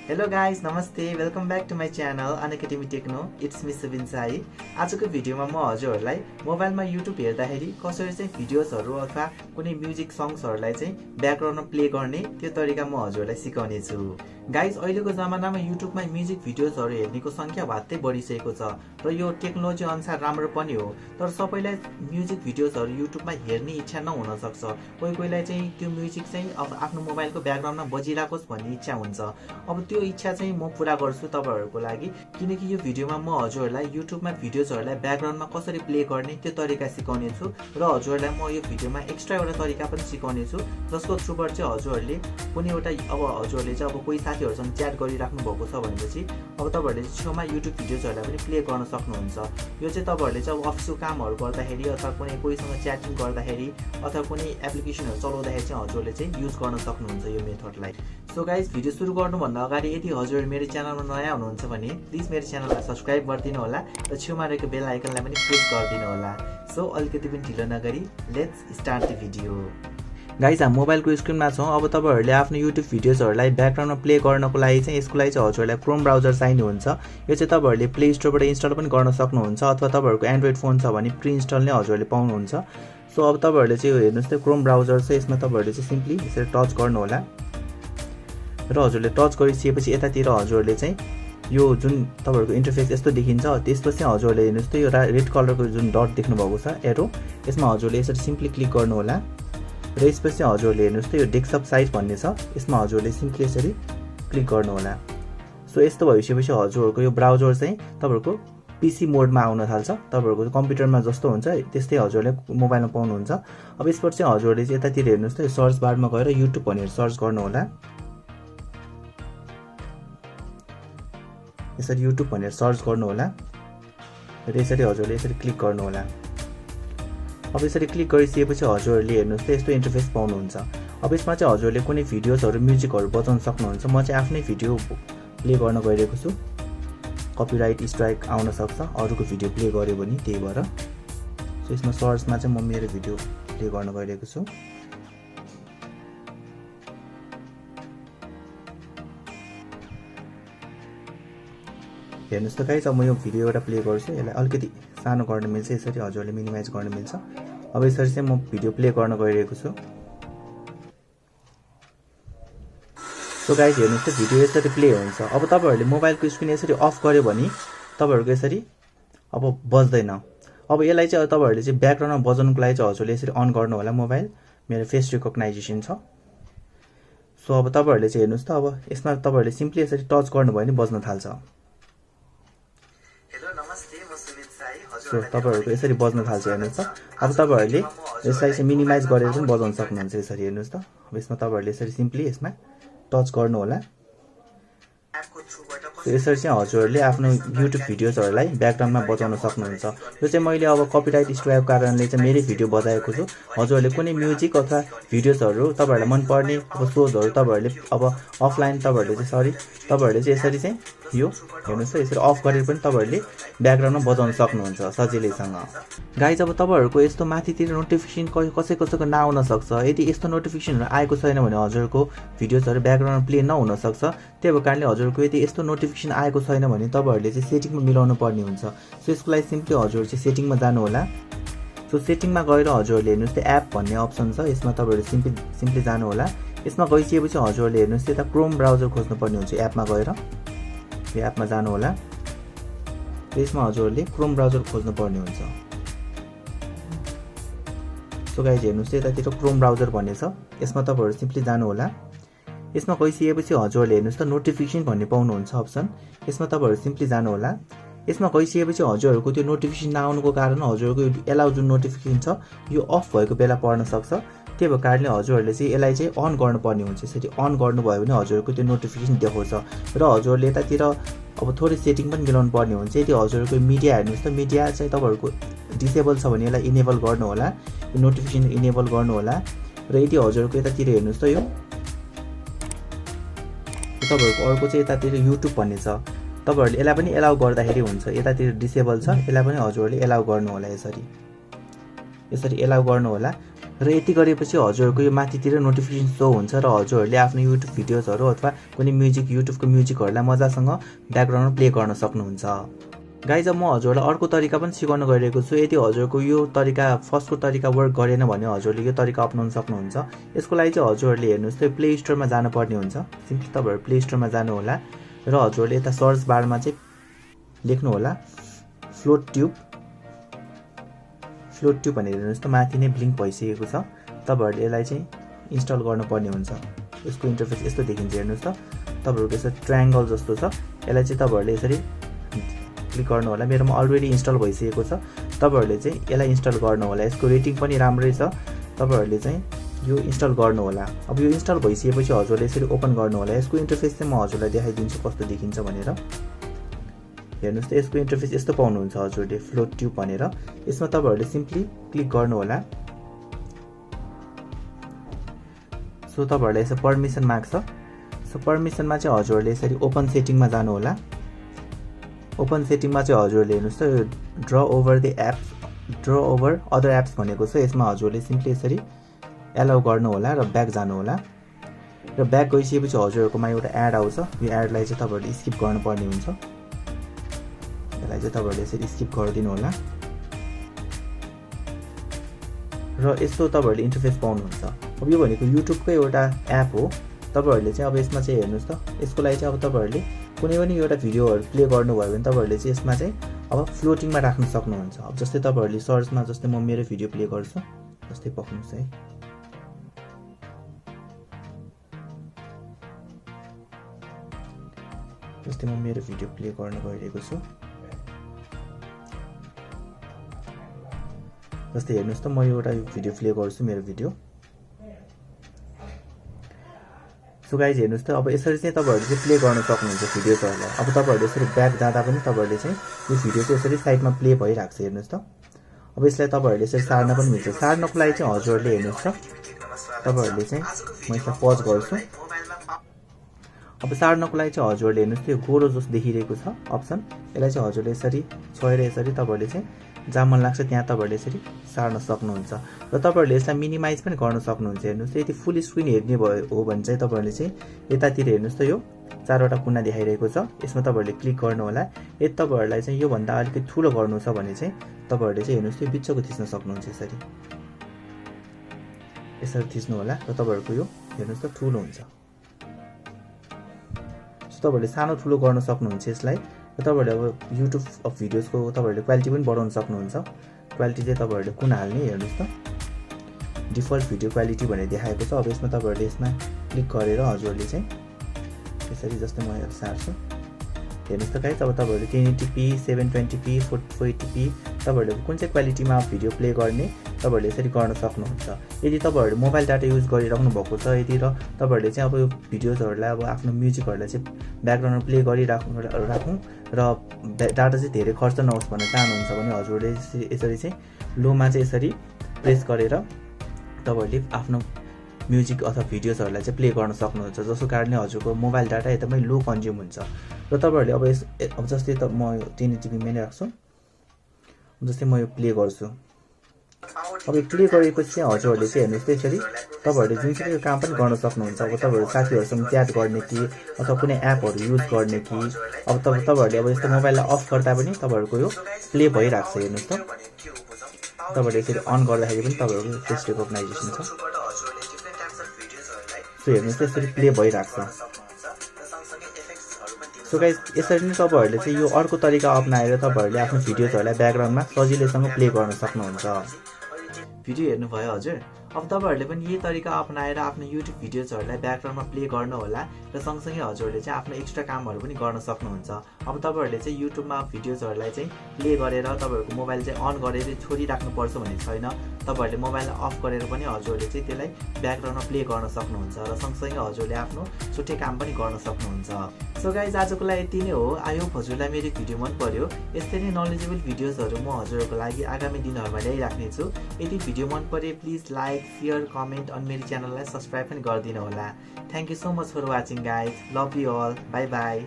Hello guys, namaste. Welcome back to my channel Unacademy Techno. It's me Subin Sai. आजको भिडियोमा म हजुरहरुलाई मोबाइलमा YouTube हेर्दाखेरि कसरी चाहिँ भिडियोजहरु अथवा कुनै म्युजिक सङ्ग्सहरुलाई चाहिँ ब्याकग्राउन्डमा प्ले गर्ने त्यो तरिका म हजुरहरुलाई सिकाउने छु। गाइस, अहिलेको जमानामा YouTubeमा म्युजिक भिडियोजहरु हेर्नेको संख्या भात्तै बढिसकेको छ र यो टेक्नोलोजी अनुसार राम्रो पनि हो। तर सबैलाई म्युजिक भिडियोजहरु YouTubeमा हेर्ने इच्छा नहुन सक्छ। कोहीलाई चाहिँ त्यो म्युजिक चाहिँ आफ्नो मोबाइलको ब्याकग्राउन्डमा बजिराकोस् भन्ने इच्छा हुन्छ। अब त्यो इच्छा चाहिँ म पूरा गर्छु तपाईहरुको लागि, किनकि यो भिडियोमा म हजुरहरुलाई YouTubeमा भिडियोजहरुलाई ब्याकग्राउन्डमा कसरी प्ले गर्ने त्यो तरिका सिकाउने छु र हजुरहरुलाई म यो भिडियोमा एक्स्ट्रा एउटा तरिका पनि सिकाउने छु जसको थ्रुबाट चाहिँ हजुरहरुले कुनै एउटा हजुरहरुले चाहिँ अब कोही साथीहरुसँग च्याट गरिराख्नु भएको छ भनेपछि अब तपाईहरुले छेउमा YouTube भिडियोजहरुलाई पनि प्ले गर्न सक्नुहुन्छ। यो चाहिँ तपाईहरुले चाहिँ अब अफिसको कामहरु गर्दाखेरि अथवा कुनै कोहीसँग च्याटिङ गर्दाखेरि अथवा कुनै एप्लिकेसनहरु चलाउँदाखेरि चाहिँ हजुरहरुले चाहिँ युज गर्न सक्नुहुन्छ यो मेथडलाई। सो गाइस, भिडियो सुरु गर्नुभन्दा अगाडि यदि हजुरहरु मेरो च्यानलमा नयाँ हुनुहुन्छ भने प्लिज मेरो च्यानललाई सब्स्क्राइब गरिदिनु होला र छेउमा रहेको बेल आइकनलाई पनि प्रेस गरिदिनु होला। सो अलिकति पनि ढिलो नगरी let's start the video. Guys, हामी मोबाइलको स्क्रिनमा छौं। अब तपाईहरुले आफ्नो YouTube भिडियोजहरुलाई ब्याकग्राउन्डमा प्ले गर्नको लागि चाहिँ यसको लागि चाहिँ हजुरहरुलाई क्रोम ब्राउजर चाहिने हुन्छ। यो चाहिँ तपाईहरुले प्ले स्टोरबाट इन्स्टल पनि गर्न सक्नुहुन्छ अथवा तपाईहरुको एन्ड्रोइड फोन छ भने प्रि इन्स्टल नै हजुरहरुले पाउनुहुन्छ। सो अब तपाईहरुले चाहिँ यो हेर्नुस् त क्रोम ब्राउजर छ, यसमा तपाईहरुले चाहिँ सिम्पली यसरी टच गर्नु होला र हजुरले टच गरिसकेपछि यतातिर हजुरले चाहिँ यो जुन तपाईहरुको इन्टरफेस यस्तो देखिन्छ। त्यसपछि हजुरले हेर्नुस् त यो रेड कलरको जुन डट देख्नु भएको छ एरो, यसमा हजुरले यसरी सिम्पली क्लिक गर्नु होला र यसपछि हजुरले हेर्नुस् त यो डेस्कटप साइज भन्ने छ, यसमा हजुरले सिम्पली यसरी क्लिक गर्नु होला। सो यस्तो भइसकेपछि हजुरहरुको यो ब्राउजर चाहिँ तपाईहरुको पीसी मोडमा आउन थाल्छ। तपाईहरुको कम्प्युटरमा जस्तो हुन्छ त्यस्तै हजुरले मोबाइलमा पाउनुहुन्छ। अब यसपछि चाहिँ हजुरले चाहिँ यतातिर हेर्नुस् त यो सर्च बारमा गएर YouTube भनेर सर्च गर्नु होला। यसरी YouTube भनेर सर्च गर्नु होला र यसरी हजुरले यसरी क्लिक गर्नु होला। अब यसरी क्लिक गरिसकेपछि हजुरले हेर्नुस् त यस्तो इन्टरफेस पाउनुहुन्छ। अब यसमा चाहिँ हजुरले कुनै भिडियोजहरु म्युजिकहरु बजाउन सक्नुहुन्छ। म चाहिँ आफ्नै भिडियो प्ले गर्न गइरहेको छु, कपिराइट स्ट्राइक आउन सक्छ अरूको भिडियो प्ले गर्यो भने, त्यही भएर सो यसमा सर्चमा चाहिँ म मेरो भिडियो प्ले गर्न गइरहेको छु। हेर्नुस् त गाइस, अब म यो भिडियो एउटा प्ले गर्छु। यसलाई अलिकति सानो गर्न मिल्छ, यसरी हजुरले मिनिमाइज गर्न मिल्छ। अब यसरी चाहिँ म भिडियो प्ले गर्न गइरहेको छु। सो गाइस, हेर्नुस् त भिडियो यसरी प्ले हुन्छ। अब तपाईहरुले मोबाइलको स्क्रिन यसरी अफ गर्यो भने तपाईहरुको यसरी अब बज्दैन। अब यसलाई चाहिँ तपाईहरुले चाहिँ ब्याकग्राउन्डमा बजाउनको लागि चाहिँ हजुरले यसरी अन गर्नु होला मोबाइल। मेरो फेस रिकग्नाइजेसन छ। सो अब तपाईहरुले चाहिँ हेर्नुस् त अब यसमा तपाईहरुले सिम्पली यसरी टच गर्नुभयो भने बज्न थाल्छ। सो तपाईहरुको यसरी बज्न थाल्छ, हेर्नुस् त। अब तपाईहरुले यसलाई चाहिँ मिनिमाइज गरेर पनि बजाउन सक्नुहुन्छ। यसरी हेर्नुस् त। अब यसमा तपाईहरुले यसरी सिम्पली यसमा टच गर्नु होला। सो यसरी चाहिँ हजुरले आफ्नो YouTube भिडियोजहरुलाई ब्याकग्राउन्डमा बजाउन सक्नुहुन्छ। यो चाहिँ मैले अब कपिराइट स्ट्राइकको कारणले चाहिँ मेरै भिडियो बजाएको छु। हजुरले कुनै म्युजिक अथवा भिडियोजहरु तपाईहरुलाई मन पर्ने अब सोजहरु तपाईहरुले अब अफलाइन तपाईहरुले चाहिँ यसरी चाहिँ यो हेर्नुस् त यसरी अफ गरेर पनि तपाईहरुले ब्याकग्राउन्डमा बजाउन सक्नुहुन्छ सजिलैसँग। गाइस, अब तपाईहरुको यस्तो माथितिर नोटिफिकेसन कसैको नआउन सक्छ। यदि यस्तो नोटिफिकेसनहरु आएको छैन भने हजुरको भिडियोजहरु ब्याकग्राउन्डमा प्ले नहुन सक्छ। त्यही कारणले हजुरको यदि यस्तो नोटिफिकेसन आएको छैन भने तपाईहरुले चाहिँ सेटिङमा मिलाउनु पर्ने हुन्छ। सो यसको लागि सिम्पली हजुरहरु चाहिँ सेटिङमा जानु होला। सो सेटिङमा गएर हजुरले हेर्नुस् त एप भन्ने अप्सन छ, यसमा तपाईहरु सिम्पली जानु होला। यसमा गइसकेपछि हजुरले हेर्नुस् त यता क्रोम ब्राउजर खोज्नु पर्ने हुन्छ। एपमा गएर यो एपमा जानु होला। यसमा हजुरले क्रोम ब्राउजर खोज्नु पर्ने हुन्छ। सो गाइस, हेर्नुस् त यतातिर क्रोम ब्राउजर भन्ने छ, यसमा तपाईहरु सिम्पली जानु होला। यसमा गइसकेपछि हजुरले हेर्नुस् त नोटिफिकेसन भन्ने पाउनुहुन्छ अप्सन, यसमा तपाईहरु सिम्पली जानु होला। यसमा गइसकेपछि हजुरहरुको त्यो नोटिफिकेसन नआउनुको कारण हजुरको एलाउ जुन नोटिफिकेसन छ यो अफ भएको बेला पर्न सक्छ। त्यही भएर कारणले हजुरहरुले चाहिँ यसलाई चाहिँ अन गर्नुपर्ने हुन्छ। यसरी अन गर्नुभयो भने हजुरको त्यो नोटिफिकेसन देखाउँछ र हजुरले यतातिर अब थोरै सेटिङ पनि मिलाउनु पर्ने हुन्छ। यदि हजुरको मिडिया हेर्नुस् त मिडिया चाहिँ तपाईहरुको डिसेबल छ भने यसलाई इनेबल गर्नु होला, यो नोटिफिकेसन इनेबल गर्नु होला। र यदि हजुरको यतातिर हेर्नुस् त यो तपाईहरुको अर्को चाहिँ यतातिर YouTube भन्ने छ, तपाईहरुले यसलाई पनि एलाउ गर्दाखेरि हुन्छ। यतातिर डिसेबल छ, यसलाई पनि हजुरले एलाउ गर्नु होला। यसरी एलाउ गर्नु होला र यति गरेपछि हजुरहरूको यो माथितिर नोटिफिकेसन सो हुन्छ र हजुरहरूले आफ्नो युट्युब भिडियोजहरू अथवा कुनै म्युजिक युट्युबको म्युजिकहरूलाई मजासँग ब्याकग्राउन्डमा प्ले गर्न सक्नुहुन्छ। गाइज, अब म हजुरलाई अर्को तरिका पनि सिकाउन गइरहेको छु। यदि हजुरको यो तरिका फर्स्टको तरिका वर्क गरेन भने हजुरले यो तरिका अपनाउन सक्नुहुन्छ। यसको लागि चाहिँ हजुरहरूले हेर्नुहोस् त प्ले स्टोरमा जानुपर्ने हुन्छ। सिम्पली तपाईँहरू प्ले स्टोरमा जानु होला र हजुरहरूले यता सर्च बारमा चाहिँ लेख्नु होला फ्लोट ट्युब भनेर हेर्नुहोस् त माथि नै ब्लिङ्क भइसकेको छ। तपाईँहरूले यसलाई चाहिँ इन्स्टल गर्नुपर्ने हुन्छ। यसको इन्टरफेस यस्तो देखिन्छ हेर्नुहोस् त। तपाईँहरूको यसो ट्रायङ्गल जस्तो छ। यसलाई चाहिँ तपाईँहरूले यसरी क्लिक गर्नु होला। मेरोमा अलरेडी इन्स्टल भइसकेको छ। तपाईँहरूले चाहिँ यसलाई इन्स्टल गर्नु होला। यसको रेटिङ पनि राम्रै छ। तपाईँहरूले चाहिँ यो इन्स्टल गर्नु होला। अब यो इन्स्टल भइसकेपछि हजुरले यसरी ओपन गर्नु होला। यसको इन्टरफेस चाहिँ म हजुरलाई देखाइदिन्छु कस्तो देखिन्छ भनेर। हेर्नुहोस् त यसको इन्टरफेस यस्तो पाउनुहुन्छ हजुरले फ्लोट ट्युब भनेर। यसमा तपाईँहरूले सिम्पली क्लिक गर्नु होला। सो तपाईँहरूलाई यसो पर्मिसन माग्छ। सो पर्मिसनमा चाहिँ हजुरहरूले यसरी ओपन सेटिङमा जानु होला। ओपन सेटिङमा चाहिँ हजुरहरूले हेर्नुहोस् त ड्र ओभर अदर एप्स भनेको छ। यसमा हजुरले सिम्पली यसरी एलाउ गर्नु होला र ब्याक जानु होला। र ब्याक गइसकेपछि हजुरहरूकोमा एउटा एड आउँछ। यो एडलाई चाहिँ तपाईँहरूले स्किप गर्नुपर्ने हुन्छ। यसलाई चाहिँ तपाईँहरूले यसरी स्किप गरिदिनु होला र यस्तो तपाईँहरूले इन्टरफेस पाउनुहुन्छ। अब यो भनेको युट्युबकै एउटा एप हो। तपाईँहरूले चाहिँ अब यसमा चाहिँ हेर्नुहोस् त यसको लागि चाहिँ अब तपाईँहरूले कुनै पनि एउटा भिडियोहरू प्ले गर्नुभयो भने तपाईँहरूले चाहिँ यसमा चाहिँ अब फ्लोटिङमा राख्न सक्नुहुन्छ। अब जस्तै तपाईँहरूले सर्चमा जस्तै म मेरो भिडियो प्ले गर्छु। जस्तै पक्नुहोस् है। जस्तै म मेरो भिडियो प्ले गर्न गइरहेको छु। जस्तै हेर्नुहोस् त म एउटा भिडियो प्ले गर्छु मेरो भिडियो। सो गाइज हेर्नुहोस् त अब यसरी चाहिँ तपाईँहरूले चाहिँ प्ले गर्न सक्नुहुन्छ भिडियोजहरूलाई। अब तपाईँहरूले यसरी ब्याक जाँदा पनि तपाईँहरूले चाहिँ यो भिडियो चाहिँ यसरी साइडमा प्ले भइरहेको छ हेर्नुहोस् त। अब यसलाई तपाईँहरूले यसरी सार्न पनि मिल्छ। सार्नको लागि चाहिँ हजुरहरूले हेर्नुहोस् त तपाईँहरूले चाहिँ म यसलाई पज गर्छु। अब सार्नको लागि चाहिँ हजुरहरूले हेर्नुहोस् त यो गोरो जस्तो देखिरहेको छ अप्सन। यसलाई चाहिँ हजुरले यसरी छोएर यसरी तपाईँहरूले चाहिँ जहाँ मन लाग्छ त्यहाँ तपाईँहरूले यसरी सार्न सक्नुहुन्छ। र तपाईँहरूले यसलाई मिनिमाइज पनि गर्न सक्नुहुन्छ। हेर्नुहोस् त यदि फुल स्क्रिन हेर्ने भयो हो भने चाहिँ तपाईँहरूले चाहिँ यतातिर हेर्नुहोस् त यो 4वटा कुना देखाइरहेको छ। यसमा तपाईँहरूले क्लिक गर्नु होला। यदि तपाईँहरूलाई चाहिँ योभन्दा अलिकति ठुलो गर्नु छ भने चाहिँ तपाईँहरूले चाहिँ हेर्नुहोस् त यो बिचको थिच्न सक्नुहुन्छ। यसरी थिच्नु होला र तपाईँहरूको यो हेर्नुहोस् त ठुलो हुन्छ। सो तपाईँहरूले सानो ठुलो गर्न सक्नुहुन्छ यसलाई। र तपाईँहरूले अब युट्युब भिडियोजको तपाईँहरूले क्वालिटी पनि बढाउन सक्नुहुन्छ। क्वालिटी चाहिँ तपाईँहरूले कुन हाल्ने हेर्नुहोस् त डिफल्ट भिडियो क्वालिटी भनेर देखाएको छ। अब यसमा तपाईँहरूले यसमा क्लिक गरेर हजुरहरूले चाहिँ यसरी जस्तै म सार्छु हेर्नुहोस् त गाइस। अब तपाईँहरूले 1080p 720p 480p तपाईँहरूले कुन चाहिँ क्वालिटीमा भिडियो प्ले गर्ने तपाईँहरूले यसरी गर्न सक्नुहुन्छ। यदि तपाईँहरूले मोबाइल डाटा युज गरिराख्नु भएको छ यदि र तपाईँहरूले चाहिँ अब यो भिडियोजहरूलाई अब आफ्नो म्युजिकहरूलाई चाहिँ ब्याकग्राउन्डमा प्ले गरिराख्नु र डाटा चाहिँ धेरै खर्च नहोस् भन्न चाहनुहुन्छ भने हजुरले यसरी चाहिँ लोमा चाहिँ यसरी प्रेस गरेर तपाईँहरूले आफ्नो म्युजिक अथवा भिडियोजहरूलाई चाहिँ प्ले गर्न सक्नुहुन्छ। जसको कारणले हजुरको मोबाइल डाटा एकदमै लो कन्ज्युम हुन्छ। र तपाईँहरूले अब जस्तै त म 1080p नै राख्छु। जस्तै म यो प्ले गर्छु। अब यो प्ले गरेपछि चाहिँ हजुरहरूले चाहिँ हेर्नुहोस् त यसरी तपाईँहरूले जुनसुकै काम पनि गर्न सक्नुहुन्छ। अब तपाईँहरू साथीहरूसँग च्याट गर्ने कि अथवा कुनै एपहरू युज गर्ने कि अब तपाईँहरूले अब यस्तो मोबाइललाई अफ गर्दा पनि तपाईँहरूको यो प्ले भइरहेको छ हेर्नुहोस् त। तपाईँहरूले यसरी अन गर्दाखेरि पनि तपाईँहरूको फेस रेकग्नाइजेसन छ। सो हेर्नुहोस् त यसरी प्ले भइरहेको छ। सो गाइस यसरी नै तपाईँहरूले चाहिँ यो अर्को तरिका अपनाएर तपाईँहरूले आफ्नो भिडियोजहरूलाई ब्याकग्राउन्डमा सजिलैसँग प्ले गर्न सक्नुहुन्छ। भिडियो हेर्नुभयो हजुर। अब तपाईँहरूले पनि यही तरिका अपनाएर आफ्नो युट्युब भिडियोजहरूलाई ब्याकग्राउन्डमा प्ले गर्नु होला र सँगसँगै हजुरहरूले चाहिँ आफ्नो एक्स्ट्रा कामहरू पनि गर्न सक्नुहुन्छ। अब तपाईँहरूले चाहिँ युट्युबमा भिडियोजहरूलाई चाहिँ प्ले गरेर तपाईँहरूको मोबाइल चाहिँ अन गरेर छोडिराख्नुपर्छ भन्ने छैन। तपाईँहरूले मोबाइललाई अफ गरेर पनि हजुरहरूले चाहिँ त्यसलाई ब्याकग्राउन्डमा प्ले गर्न सक्नुहुन्छ र सँगसँगै हजुरले आफ्नो छुट्टै काम पनि गर्न सक्नुहुन्छ। सो गाइज आजको लागि यति नै हो। आई होप हजुरलाई मेरो भिडियो मन पर्यो। यस्तै नै नलेजेबल भिडियोजहरू म हजुरहरूको लागि आगामी दिनहरूमा ल्याइराख्नेछु। यदि भिडियो मन परे प्लिज लाइक शेयर कमेन्ट अनि मेरो च्यानललाई सब्सक्राइब पनि गरिदिनु होला। Thank you so much for watching guys. Love you all. Bye by.